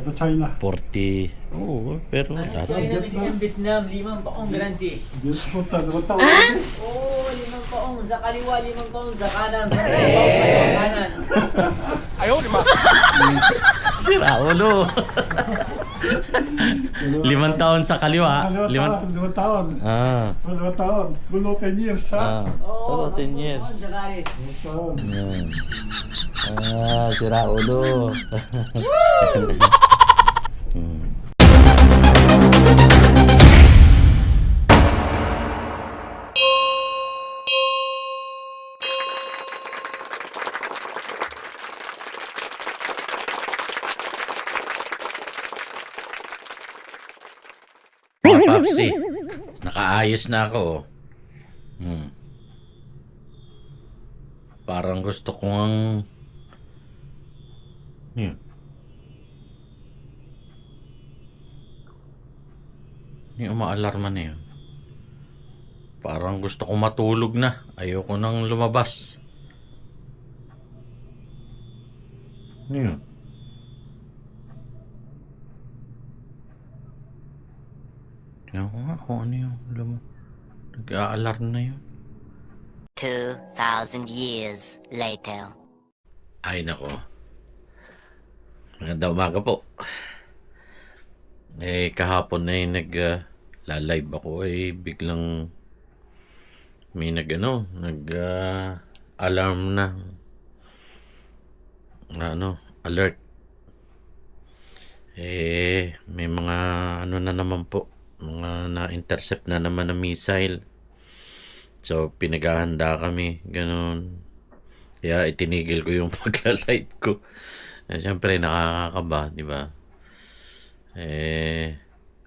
At China. 40. Oo, pero China, Vietnam, 5 taong garanti. Punta, 2 taon. Oo, 5 taong. Sa kaliwa, 5 taong. Sa kanan, 5 taong. Sa kanan. sira ulo. 5 taon sa kaliwa. 2 taon. Ah. 2 taon. Below 10 years, ha? Oo, 10 years. Sa kanan. 2 taon. Yan. Sira ulo. Hmm. Mga Papsi, nakaayos na ako. Parang gusto ko ang yung umaalarma na yun. Parang gusto ko matulog na. Ayoko nang lumabas. Yun. Tingnan ko nga kung ano yung nag-a-alarm na yun. 2,000 years later. Ay nako. Magandang umaga po. Kahapon na nag-live ako biglang may alarm na alert. May mga na naman po, mga na-intercept na naman na missile. So, pinaghahanda kami, ganun. Kaya itinigil ko yung pagla-live ko. Siyempre, nakakakaba, di ba?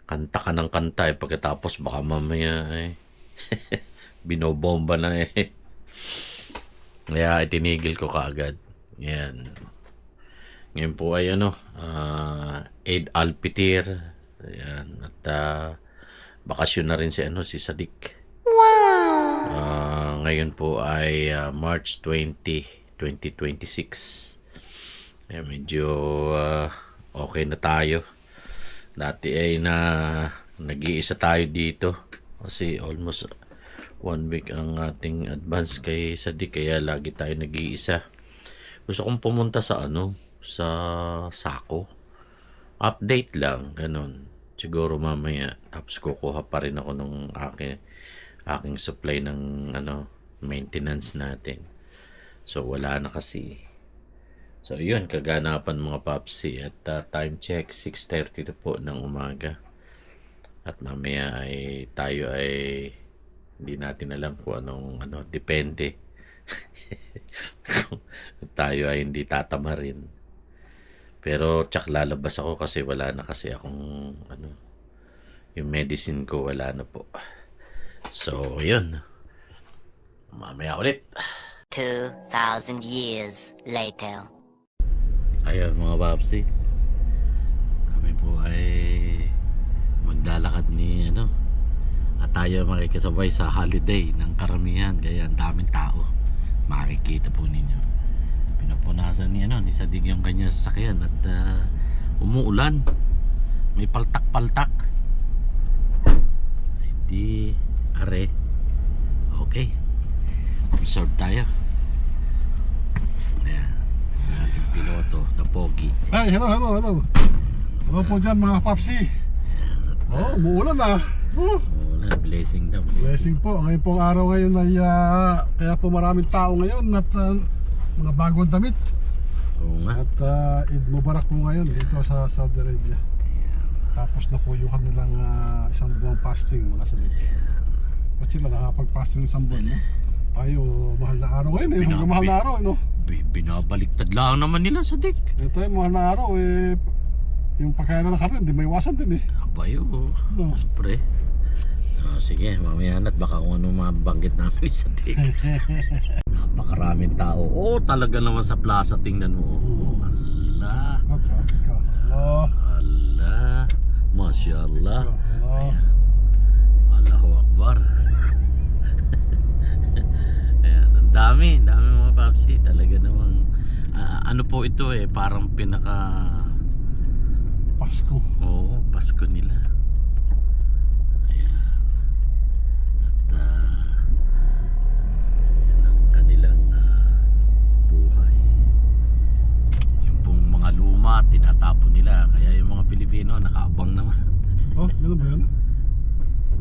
Kanta ka ng kanta pagkatapos baka mamaya binobomba na Kaya itinigil ko kaagad. Yan. Ngayon po ay Eid al-Fitr. Ayan. At bakasyon na rin si Sadik. Ngayon po ay March 20, 2026. Medyo okay na tayo. Dati ay nag-iisa tayo dito kasi almost 1 week ang ating advance kay Sadik, kaya lagi tayo nag-iisa. Gusto kong pumunta sa sa Sako. Update lang, ganun. Siguro mamaya, tapos kukuha pa rin ako ng aking supply ng maintenance natin. So wala na kasi. So yun, kaganapan mga Papsi. At time check 6:30 po ng umaga. At mamaya tayo hindi natin alam kung anong depende. Tayo ay hindi tatamarin. Pero tsak lalabas ako kasi wala na kasi akong yung medicine ko wala na po. So, yun. Mamaya ulit. 2,000 years later. Ayun mga Papsi. Kami po ay maglalakad at tayo makikisabay sa holiday ng karamihan. Kaya ang daming tao. Makikita po ninyo. Pinapunasan ni Sadig yung kanya sasakyan at umuulan. May paltak-paltak. Hindi are. Okay. Observe tayo. Ayan. Ang ating piloto na pogi. Ay, hello. Hello po dyan mga Papsi. Umuulan na. Umuulan. Blessing daw. Blessing po. Ngayon pong araw ngayon ay kaya po maraming tao ngayon at mga bagong damit. Oo nga. At Eid Mubarak po ngayon dito sa Saudi Arabia. Tapos na po yung kanilang isang buwang fasting mga Sadik. Ba't sila nakapag-fasting ng isang buwan, no? Tayo, mahal na araw ngayon hanggang mahal na araw, no? Binabaliktad lang naman nila, Sadik. Tayo, mahal na araw, yung pagkain ng karin, hindi may iwasan din, Abayo, No. Siyempre. Sige, mamaya na't baka kung ano mabanggit namin ni Sadik. Napakaraming tao. Talaga naman sa plaza, tingnan mo. Allah. Traffic ka. Allah. Masya Allah. Allah. Allahu Akbar. Ayan, ang dami mga Papsi. Talaga namang ano po ito parang Pasko. Oo, Pasko nila. Ayan. At yan ang kanilang buhay. Yung pong mga luma, tinatapon nila. Kaya yung mga Pilipino, nakaabang naman. Oh, gano'n ba yun?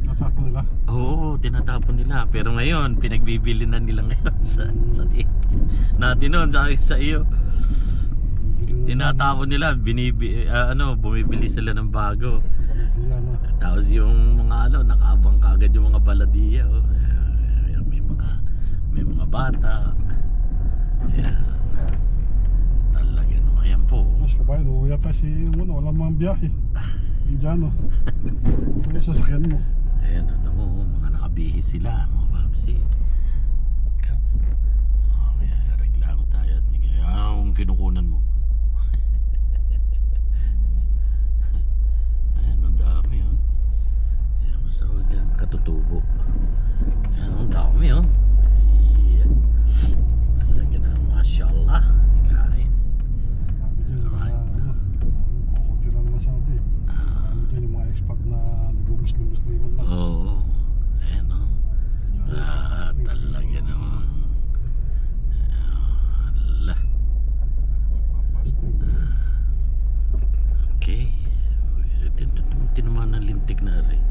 Natapon nila? Oo, tinatapon nila. Pero ngayon, pinagbibili na nila ngayon sa di. Natin noon, sa iyo. Tinatapon nila, bumibili sila ng bago. Sa Baladiya na. Tapos yung mga nakaabang kagad yung mga baladiya. Oh. May mga bata. Ayan. Talaga no. Ayan po. Mas kabayan, uuwi yata si walang mga biyahe. Indiano. Ano sasakyan mo? Ayan, ito mo, mga nakabihis sila, mga babsi. May reklamo tayo at ang kinukunan mo. Ayan, ang dami oh. Ayan, masawag yan, katutubo. Ayan, ang dami oh. Ayan. Talaga na, mashallah. Kain. Sabi dyan, kukunti lang naman sabi. Ano dyan yung mga expat na nag-muslim-musliman lang. Oo. Ayan oh. Talaga naman. Allah. Papasting. Okay. Tinaman ng lintik na rin.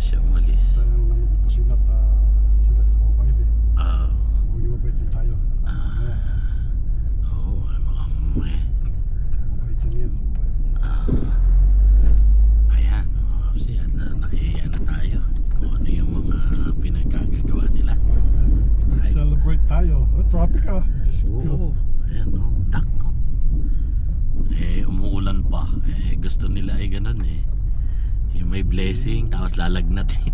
Siya umalis. Tayo nang nagpasin at sila mabait eh. Ah. Maging mabait din tayo. Oo, ay mga Mabait yan yan. Mabait. Ayan, mga kapsi, at nakiyan na tayo kung ano yung mga pinagkagagawa nila. Celebrate tayo. Tropic ah. Oo, ayan o, tako. Umuulan pa. Gusto nila ay ganun eh. Yung may blessing, tapos lalagnatin.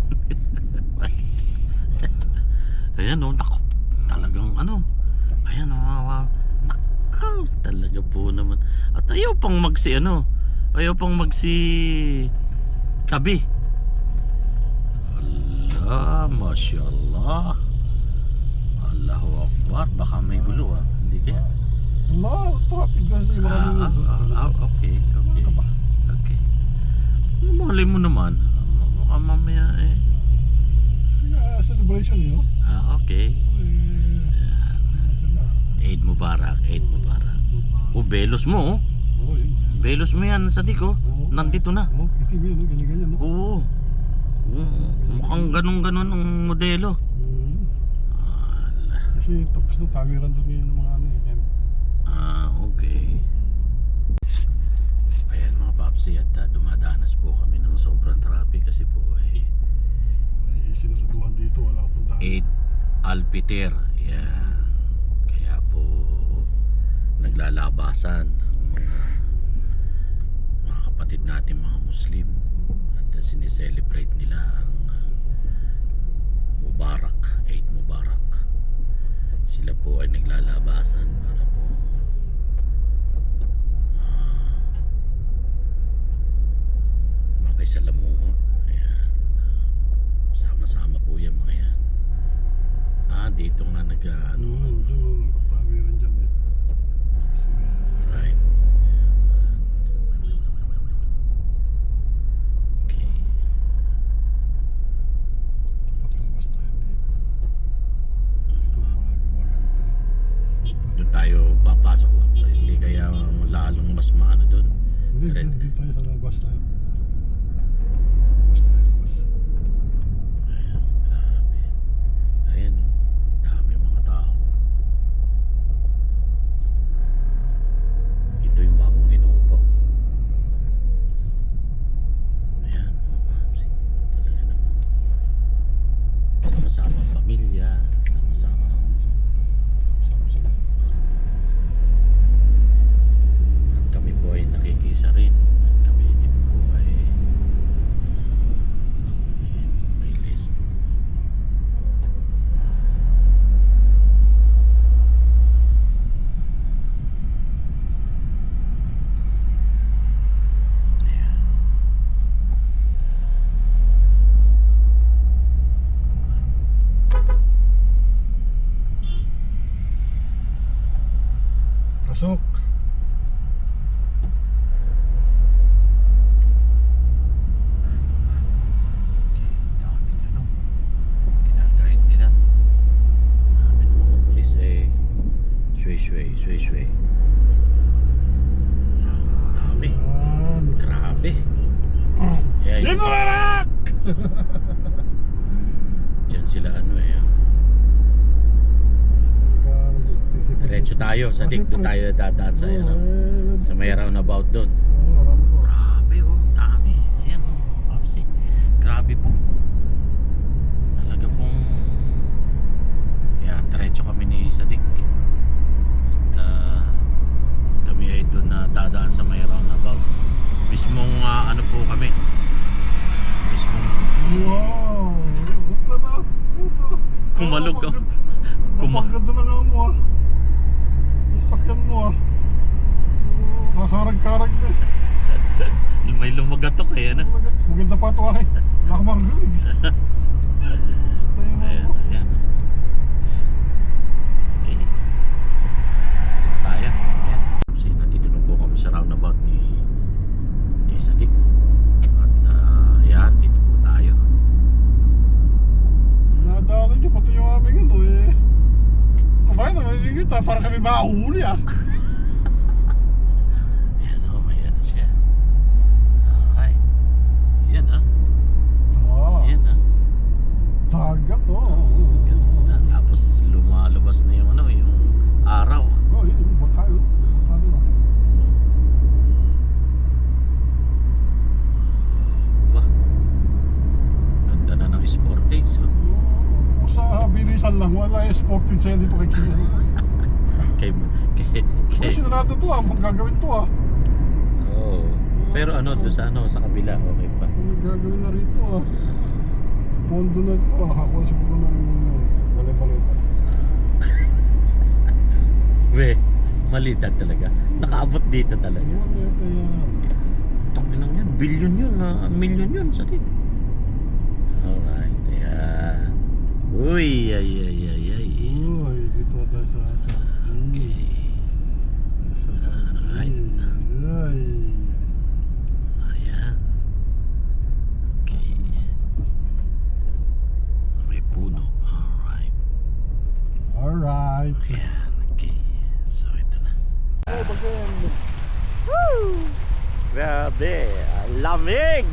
Ayan o, tako. Talagang ayan o, nakaw. Talaga po naman. At ayaw pang ayaw pang tabi. Allah, mashallah. Allahu Akbar. Baka may gulo ah. Hindi kaya? Allah, traffic kasi maraming Okay. Ano ba? Okay. Malay mo naman. Baka mamaya eh. Celebration yun. Okay. Sila. Eid Mubarak. Belos mo oh. Oo, yun. Belos mo yan sa diko. Nandito na. Oo, itim yun. Ganyan-ganyan. No? Oo. Mukhang ganun-ganun ang modelo. Kasi tapos na tawiran doon yung mga Okay. Ayan mga papsi, at dumadanas po kami ng sobrang traffic kasi po ay sinusunduhan dito. Wala akong puntahan. Eid Al-Fitr. Yan. Kaya po naglalabasan ang mga kapatid natin mga Muslim at sineselebrate nila ang Mubarak, Eid Mubarak. Sila po ay naglalabasan para po makisalamuha. Ayan. Sama-sama po yan mga yan. Dito nga Doon, tawiran dyan eh. Kasi right. Okay. patlabas tayo dito. Dito mga ganito. Doon tayo papasok. Hindi kaya lalong mas maano doon. Hindi tayo sa labas tayo. Labas. Ayan, grabe. Ayan oh. Dami mga tao. Ito yung bagong ginuupaw. Ayan, mga papsi. Talaga naman. Sama-sama ang pamilya. Sama-sama. Sama sila. At kami po ay nakikisa rin. At kami din po ay may list po. Ayan. Pasok. Sway. Dami. Yan. Grabe. Yeah, Yan mo, anak! Diyan sila Diretso tayo sa dik. Doon tayo dadaan sa sa may roundabout doon. Grabe dami. Ayan Popsi. Grabe po. Talaga pong yan, diretso kami ni Sadik. At kami ay doon na dadaan sa may roundabout. Mismong po kami. Mismong Wow! Buta na! Buta! Kumalog ka. Kapaganda na nga mo Yung sakyan mo Kakarag-karag na may lumagatok ano? Maganda pa ito ay Wala ka makagalig Ayan. Okay. Tayo. Ayan. Kasi nandito na po kami sa roundabout ni Sadik. At ayan, dito po tayo. Nadaanan nyo pati yung aming Kumain na mamimingit Para kami makahuli Ayan may siya. Alright. Ayan Ayan Dagat Ganda. Tapos lumalabas na yung yung araw. Yun yung bangka yun Bangka na Ba? Ganda na ng Sportage. Kung sa bilisan lang Wala yung sporting sa'yo dito kay Kian Kay Kung sinarado to Kung gagawin to Oh. Pero doon sa sa kabila okay pa. Kung gagawin na rito Pondo na dito Nakakuha siguro ng Bale-baleta We, malita talaga. Nakaabot dito talaga. Baleta yan Tangin lang yan, billion yun, million yun sa tin. Alright, ayan. Uy, ay. Uy, dito tayo sa Saudi Sa Saudi Alright. Ay Ayan. Okay. May puno. Alright. Alright Ayan, okay. So, ito na. Grabe, lamig!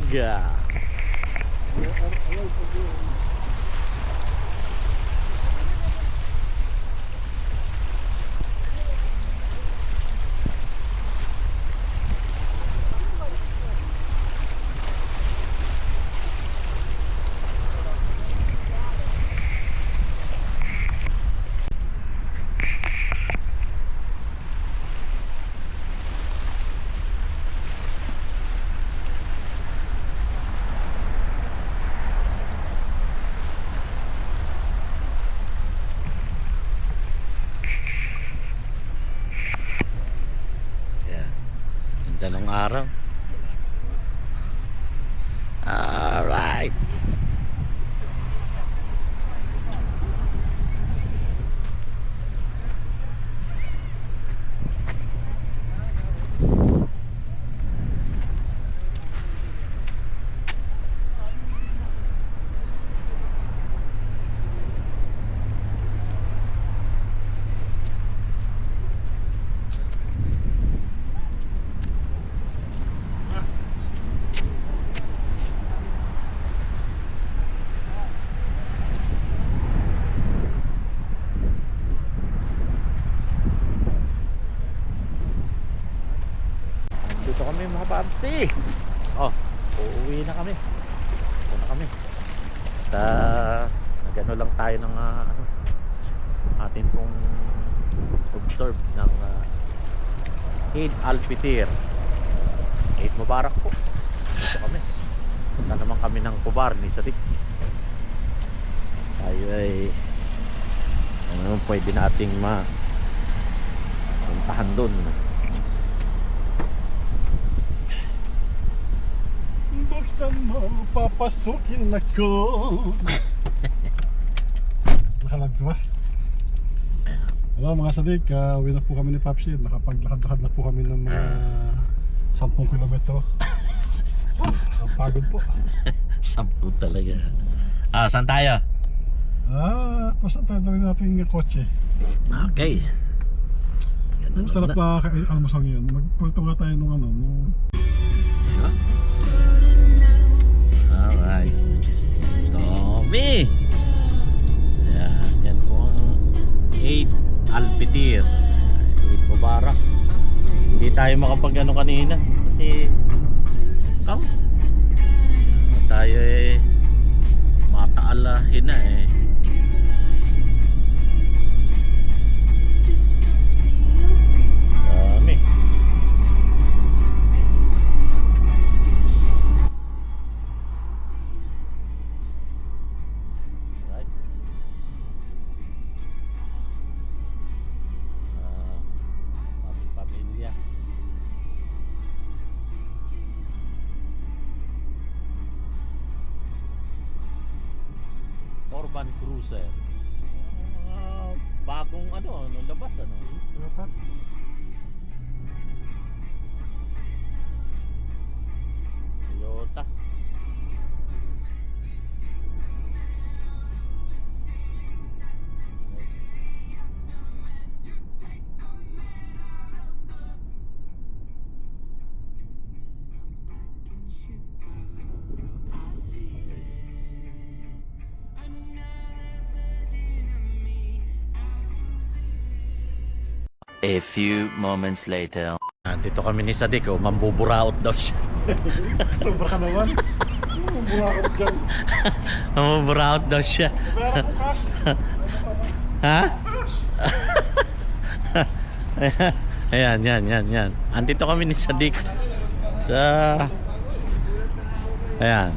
Ganda ng araw. Alright. Dito kami mga papsi. Uuwi na kami. Ito na kami. Nagano lang tayo ng atin pong observe ng Eid al-Fitr. Eid Mubarak po. Dito kami. Punta naman kami ng Kubar ni Sadik. Tayo ay pwede nating puntahan doon. Buksan mo, papasukin ako. Nakalag ko ba? Hello mga Sadik, uwi na po kami ni Papsi. Nakapaglakad-lakad na po kami ng mga 10 kilometro. Ang pagod po. 10 talaga. Saan tayo? Kung saan tayo natin yung kotse. Okay. Sarap na almusal yun. Magpulto nga tayo nung ano. Alright. Dami! Yan po ang 8 Alpitir. 8 Mubarak. Hindi tayo makapag ano kanina. Kasi tayo mataalahin na Dami. Right. Pamilya. Urban Cruiser. Bagong nung labas Toyota. A few moments later. Dito kami ni Sadik, mambuburaot daw siya. Sobra ka naman. Burakot dyan. Mambuburaot daw siya. Pera ko cash. Ha? Ayan. Andito kami ni Sadik. Ayan.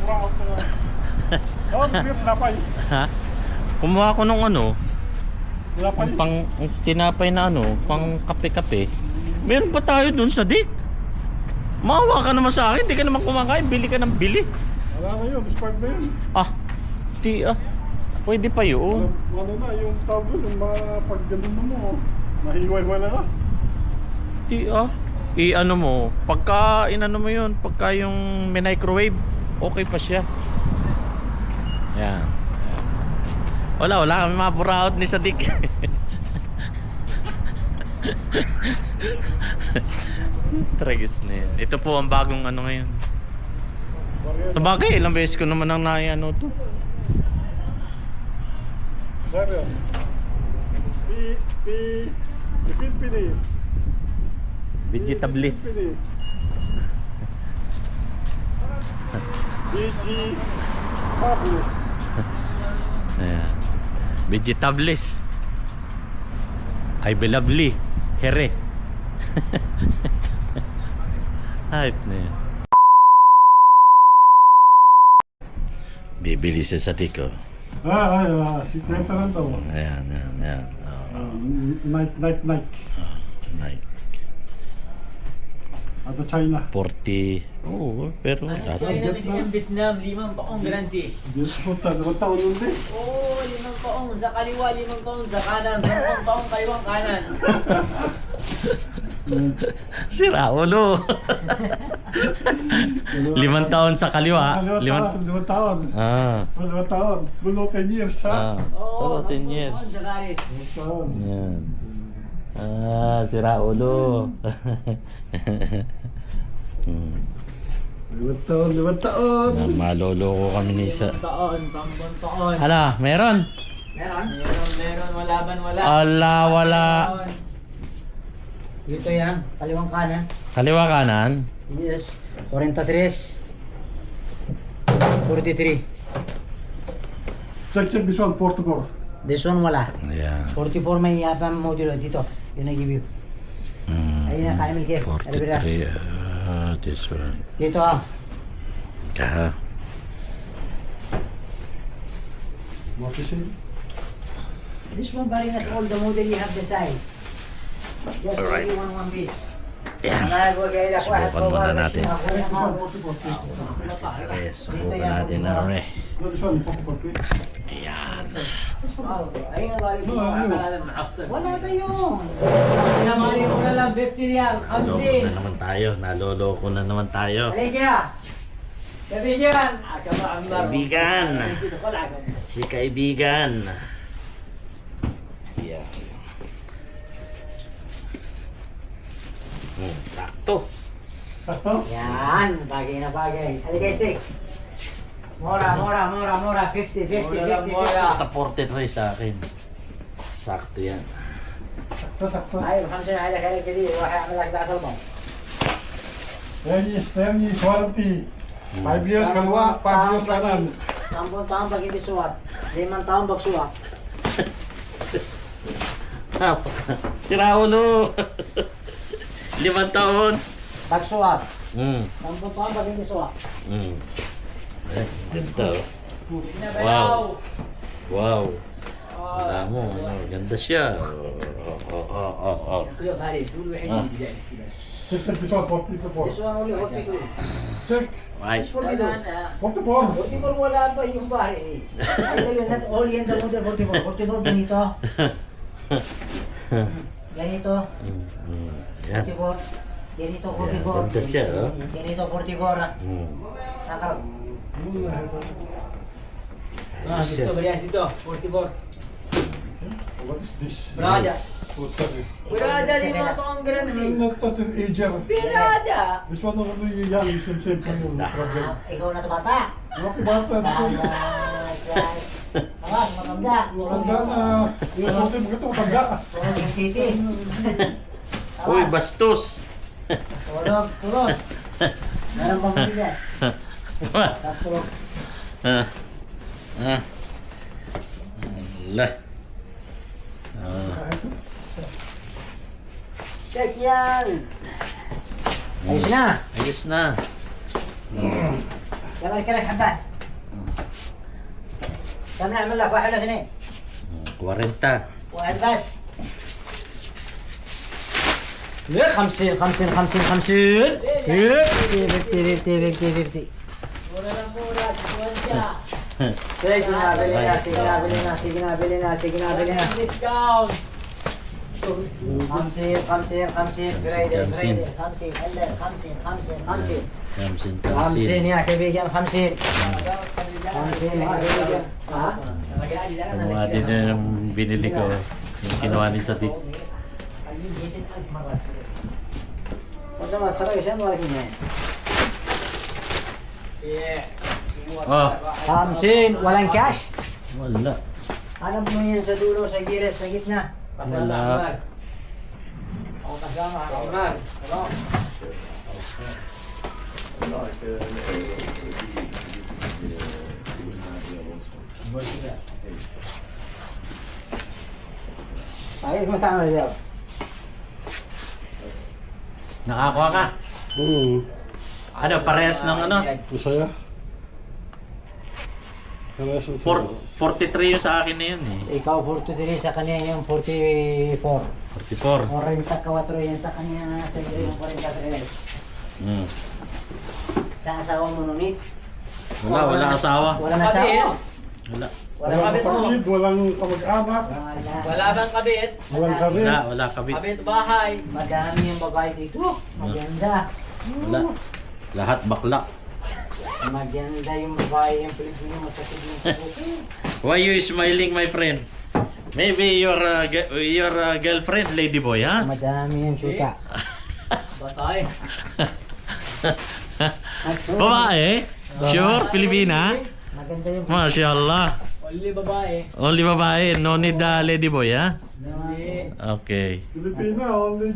Burakot na nga. Tinapay. Ha? Kumuha ko nung Tinapay. pang tinapay na pang kape-kape. Meron pa tayo dun sa dik. Maawa ka naman sa akin, di ka naman kumakain, bili ka ng bili. Wala na yun, expired na yun. Pwede pa yun. Ano na, yung tawag doon, yung mga pag ganun mo, nahiway-wala na. I-ano mo, pagka inano mo yun, pagka yung may microwave, okay pa siya. Yan. Wala kami mapuraot ni Sadik. Tragis na yan. Ito po ang bagong ngayon. Sabagay, ilang beses ko naman ang to. Sabi yan. Pilpini. Vegetables. Vegetables. Ayan. Vegetables. Ay belabli. Here. Hype na yan. Bibili siya sa tiko. Si Kwenta lang daw. Ayan. Night. Night. At China. 40. Pero China ng Vietnam, 5 taong garanti. Dito punta, 2 taon nun din. 5 taong sa kaliwa, 5 taong sa kanan, 10 taong kaliwang kanan. si Raulo. 5 taon sa kaliwa. 5 taon. 5 taon. Below 10 years, ha? Oo, 10 years. 5 taon. Yan. Si Raulo. 5 taon. Maloloko kami ni sa... 10 taon, 10 taon. Hala, meron? Meron, wala. Wala. Dito yan, kaliwang kanan. Kaliwa kanan. Yes, 43. 43. Check this one, 44. This one wala. Ayan. 44 may habang modulo dito. Yun I give you. Ayun na, kaya milkir. 43. This one. Dito Kaha. What is it? This one bali not all the model you have the size. Just Alright. only one piece. Yan. Subukan muna natin. Subukan natin na rin. No, this one, 44. Ayan. Ay, nga bali mo. Akala na maasal. Wala ba yun? Pinamali ko na lang 50 riyal. Naloloko Kamsin. na naman tayo. Naloloko na naman tayo. Halika! Kaibigan! Kaibigan. Si kaibigan. Ayan. Sakto. Sakto? Yan, bagay na bagay. Halika, stick. Mora. 50, 50, Mura lang, 50, 50. mura. Basta 43 sa akin. Sakto yan. Sakto. أيوة 50 عليك عليك كثير واحد يعمل لك بعد الموت. Stanley, warranty. 5 years kaliwa, 5 years kanan. 10 tahun bagi di suat, 5 tahun bag suat. Sira ulo. 5 taon. Bag suat, Hmm. 10 tahun bagi di suat. Hmm. Eh, ganda oh. Wow. Wow. Wala mo, ano, ganda siya. Oh. Kuya Bari, sulu Ah. yung hindi siya. Check this one, 44. This one only 42. Check, Right. 42. 44. 44 wala pa yung pare. I tell you, not only in the model 44. 44 ganito. Ganito. Yan. 44. Ganito Yan, 44. ganda siya, oh. Ganito 44. Hmm. Nakarap. Ah, dito, bariyan dito. 44. What is this? Brada. What's that? Brada, 5 taong grande. Not that is ager. Brada. This one ano yung young, same pa yung problem. Ikaw na to bata. Mga bata, Awas, matanda. matanda na, yung sote mo ito, matanda. Tulog yung titi. Uy, bastos. Tulog. Meron pang bigas. Tulog. Ah. Lah. Check yan. Ayos na. Ayos na. Yaman ka lang habat. كم نعمل لك واحد ولا اثنين؟ 40. واحد بس. ليه 50 50 50 50 50 50 50 50 Mura lang mura, 50. Sige na, bili na. Discount. 50 grade 50 هلا 50 Kamsin. يا كبير 50 يا كبير ها Kumuha din na yung binili ko. Yung kinuha ni Sadik. وانت ما تخرج عشان ولا كنا Oh. 50 ولا كاش Wala. انا بمين سدولو سجيره سجيتنا Wala. او تجمع Omar. طيب ما تعمل اليوم Nakakuha ka? Ano, parehas ng ano? Masaya. Kaya sa 43 yung sa akin na yun eh. ikaw 43 sa kanya yung 44 44. 44 yan sa kanya sa iyo yung 43 Hmm. sa asawa mo nunit Wala asawa. wala na asawa Wala. wala kabit mo. kapatid, walang kamag-anak, Wala bang kabit? walang kabit. Wala kabit. Kabit bahay. madami yung babae dito maganda Wala. Lahat bakla. maganda yung babae yung Pilipino masakit yung puso Why you smiling, my friend? Maybe your girlfriend, ladyboy, ha? madami yung chuta Batay. Babae? Sure, Pilipina? maganda yung Mashallah. Only babae. Only babae, no need ladyboy, ha? Hindi. Okay. Pilipina, only